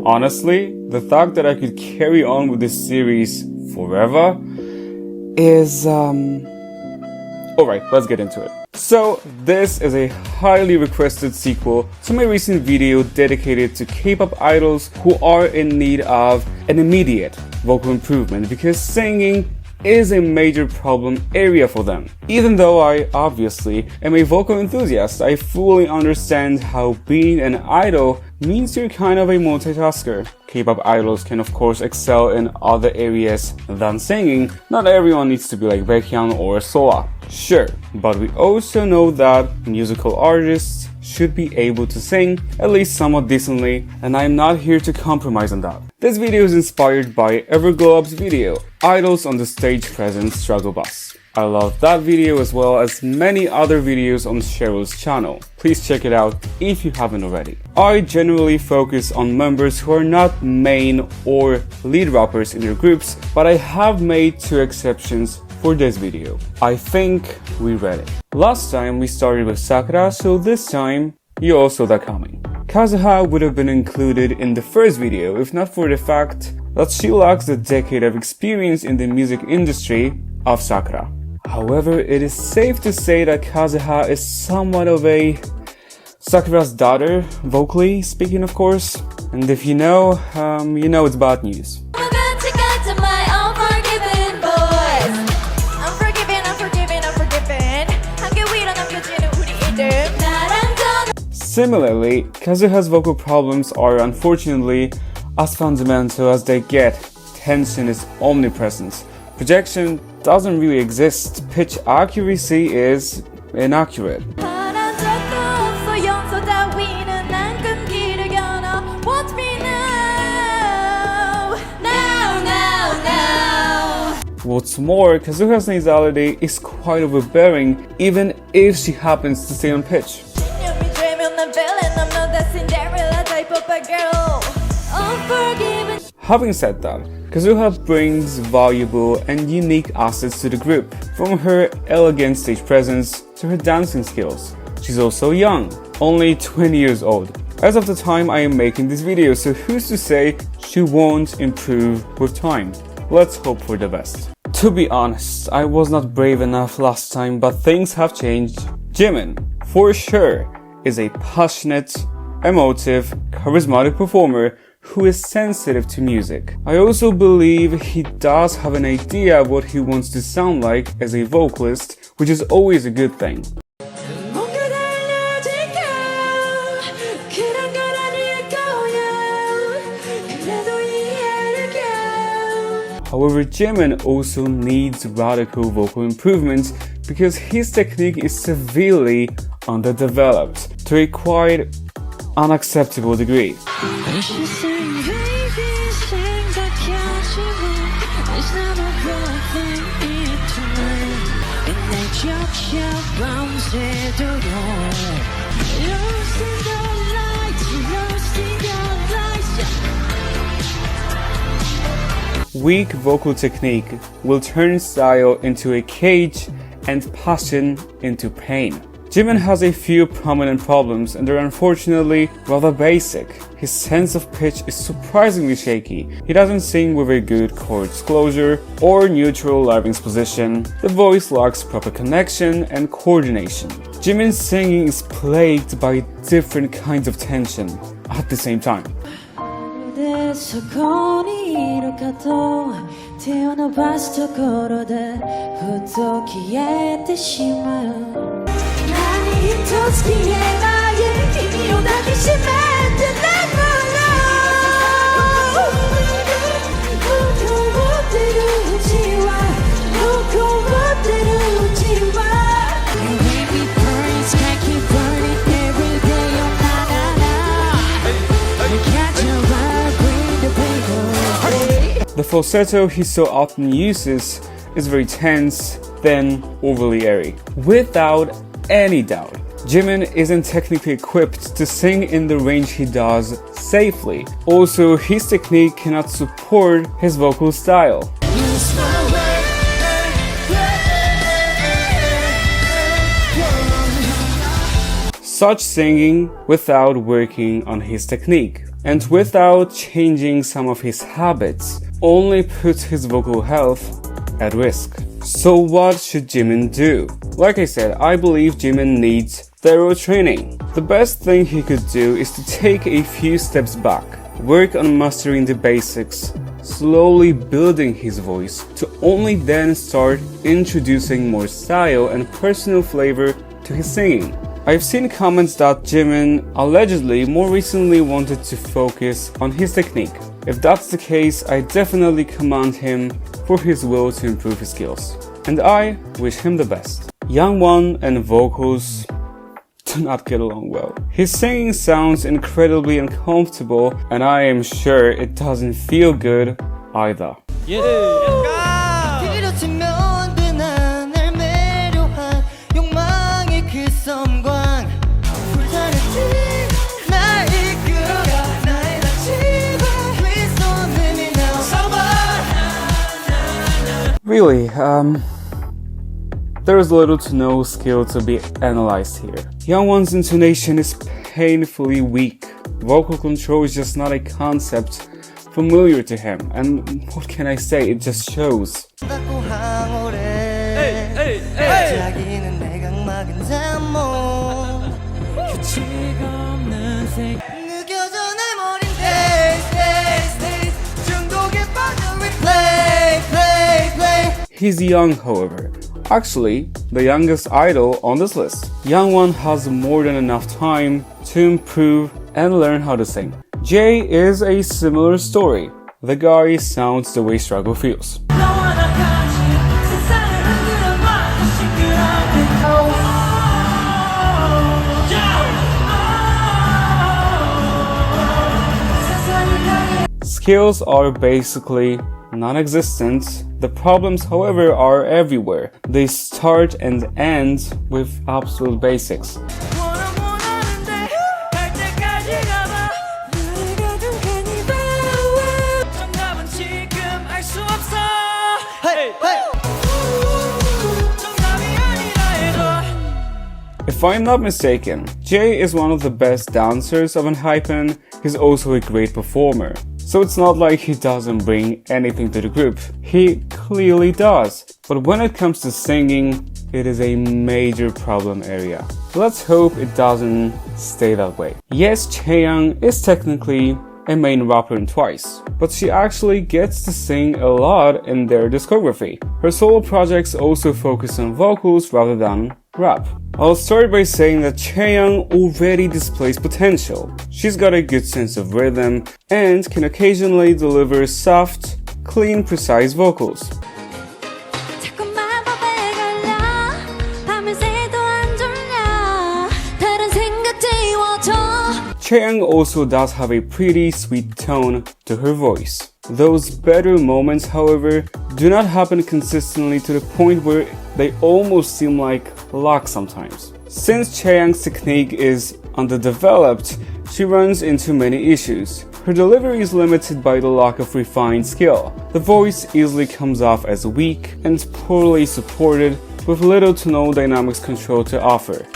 Honestly, the fact that I could carry on with this series forever is, Alright, let's get into it. So, this is a highly requested sequel to my recent video dedicated to K-pop idols who are in need of an immediate vocal improvement because singing is a major problem area for them. Even though I obviously am a vocal enthusiast, I fully understand how being an idol means you're kind of a multitasker. K-pop idols can of course excel in other areas than singing. Not everyone needs to be like Chaeyoung or Soa. Sure, but we also know that musical artists should be able to sing at least somewhat decently, and I'm not here to compromise on that. This video is inspired by Everglow's video, Idols on the Stage Present Struggle Bus. I love that video as well as many other videos on Cheryl's channel. Please check it out if you haven't already. I generally focus on members who are not main or lead rappers in their groups, but I have made 2 exceptions for this video. I think we read it. Last time we started with Sakura, so this time you all saw that coming. Kazuha would have been included in the first video if not for the fact that she lacks the decade of experience in the music industry of Sakura. However, it is safe to say that Kazuha is somewhat of a Sakura's daughter, vocally speaking of course, and if you know it's bad news. Similarly, Kazuha's vocal problems are unfortunately as fundamental as they get. Tension is omnipresent. Projection doesn't really exist. Pitch accuracy is inaccurate. What's more, Kazuha's nasality is quite overbearing even if she happens to stay on pitch. Having said that, Kazuha brings valuable and unique assets to the group, from her elegant stage presence to her dancing skills. She's also young, only 20 years old, as of the time I am making this video, so who's to say she won't improve with time? Let's hope for the best. To be honest, I was not brave enough last time, but things have changed. Jimin, for sure, is a passionate, emotive, charismatic performer who is sensitive to music. I also believe he does have an idea of what he wants to sound like as a vocalist, which is always a good thing. However, Jimin also needs radical vocal improvements because his technique is severely underdeveloped to a quite unacceptable degree. Weak vocal technique will turn style into a cage and passion into pain. Jimin has a few prominent problems and they're unfortunately rather basic. His sense of pitch is surprisingly shaky. He doesn't sing with a good chords closure or neutral larynx position. The voice lacks proper connection and coordination. Jimin's singing is plagued by different kinds of tension at the same time. The falsetto he so often uses is very tense, then overly airy. Without any doubt, Jimin isn't technically equipped to sing in the range he does safely. Also, his technique cannot support his vocal style. Such singing without working on his technique. and without changing some of his habits, only puts his vocal health at risk. So what should Jimin do? Like I said, I believe Jimin needs thorough training. The best thing he could do is to take a few steps back, work on mastering the basics, slowly building his voice to only then start introducing more style and personal flavor to his singing. I've seen comments that Jimin allegedly more recently wanted to focus on his technique. If that's the case, I definitely commend him for his will to improve his skills. And I wish him the best. Jungwon and vocals do not get along well. His singing sounds incredibly uncomfortable, and I am sure it doesn't feel good either. Really, there is little to no skill to be analyzed here. Jungwon's intonation is painfully weak. Vocal control is just not a concept familiar to him, and what can I say, it just shows. He's young, however. Actually, the youngest idol on this list. Jungwon has more than enough time to improve and learn how to sing. Jae is a similar story. The guy sounds the way struggle feels. Skills are basically non-existent. The problems, however, are everywhere. They start and end with absolute basics. If I'm not mistaken, Jae is one of the best dancers of enhypen. He's also a great performer. So it's not like he doesn't bring anything to the group. He clearly does. But when it comes to singing, it is a major problem area. Let's hope it doesn't stay that way. Yes, chaeyoung is technically a main rapper in Twice, but she actually gets to sing a lot in their discography. Her solo projects also focus on vocals rather than rap. I'll start by saying that chaeyoung already displays potential. She's got a good sense of rhythm and can occasionally deliver soft, clean, precise vocals. Chaeyoung also does have a pretty sweet tone to her voice. Those better moments, however, do not happen consistently to the point where they almost seem like luck sometimes. Since chaeyoung's technique is underdeveloped, she runs into many issues. Her delivery is limited by the lack of refined skill. The voice easily comes off as weak and poorly supported, with little to no dynamics control to offer.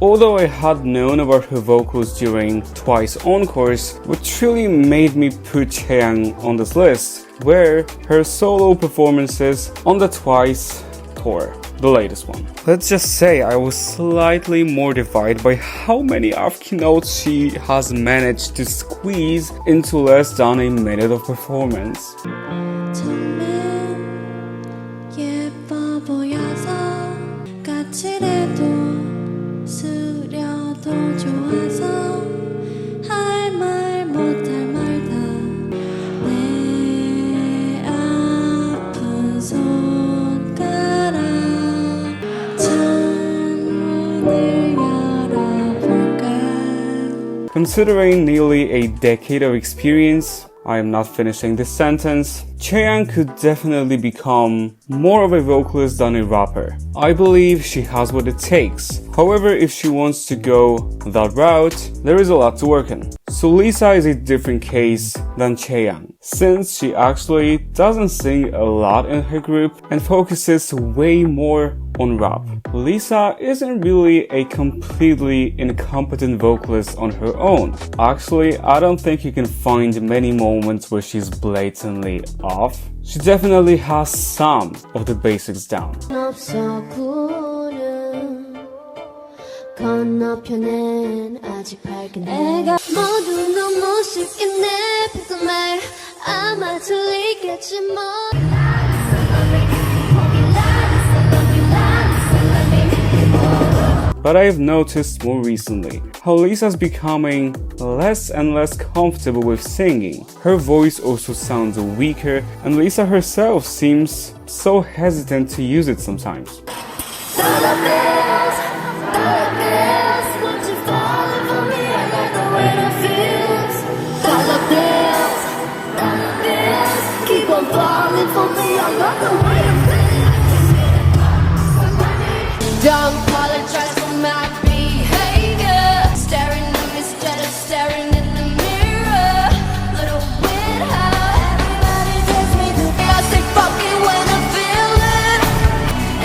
Although I had known about her vocals during Twice Encores, what truly made me put chaeyoung on this list were her solo performances on the Twice tour, the latest one. Let's just say I was slightly mortified by how many off-key notes she has managed to squeeze into less than a minute of performance. Considering nearly a decade of experience, I am not finishing this sentence. Chaeyoung could definitely become more of a vocalist than a rapper. I believe she has what it takes. However, if she wants to go that route, there is a lot to work on. So Lisa is a different case than Chaeyoung, since she actually doesn't sing a lot in her group and focuses way more on rap. Lisa isn't really a completely incompetent vocalist on her own. Actually, I don't think you can find many moments where she's blatantly off. She definitely has some of the basics down. But I've noticed more recently how Lisa's becoming less and less comfortable with singing. Her voice also sounds weaker, and Lisa herself seems so hesitant to use it sometimes. Don't apologize for my behavior. Staring at me instead of staring in the mirror. Little weird how everybody takes me to I say fuck it when I feel it,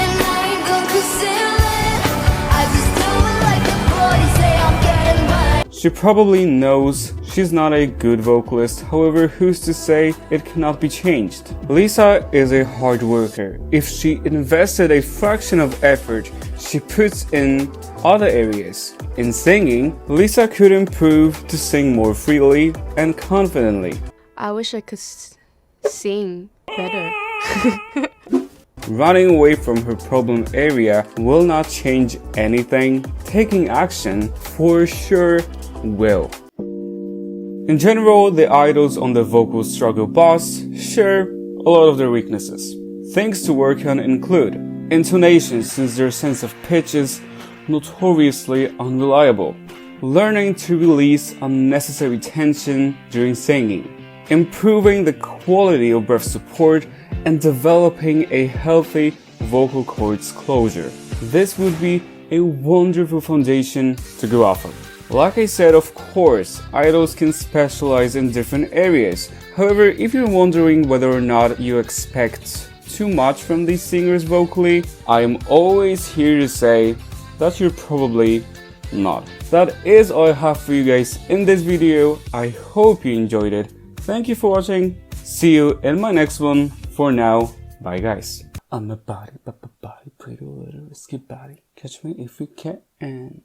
and I ain't gonna conceal it. I just do it like the boys say I'm getting by. She probably knows she's not a good vocalist, however, who's to say it cannot be changed? Lisa is a hard worker. If she invested a fraction of effort she puts in other areas, in singing, Lisa could improve to sing more freely and confidently. I wish I could sing better. Running away from her problem area will not change anything. Taking action for sure will. In general, the idols on the vocal struggle bus share a lot of their weaknesses. Things to work on include intonation, since their sense of pitch is notoriously unreliable. Learning to release unnecessary tension during singing. Improving the quality of breath support and developing a healthy vocal cords closure. This would be a wonderful foundation to go off of. Like I said, of course, idols can specialize in different areas. However, if you're wondering whether or not you expect too much from these singers vocally, I am always here to say that you're probably not. That is all I have for you guys in this video. I hope you enjoyed it. Thank you for watching. See you in my next one. For now, bye guys. I'm a body, pretty little risky body. Catch me if you can.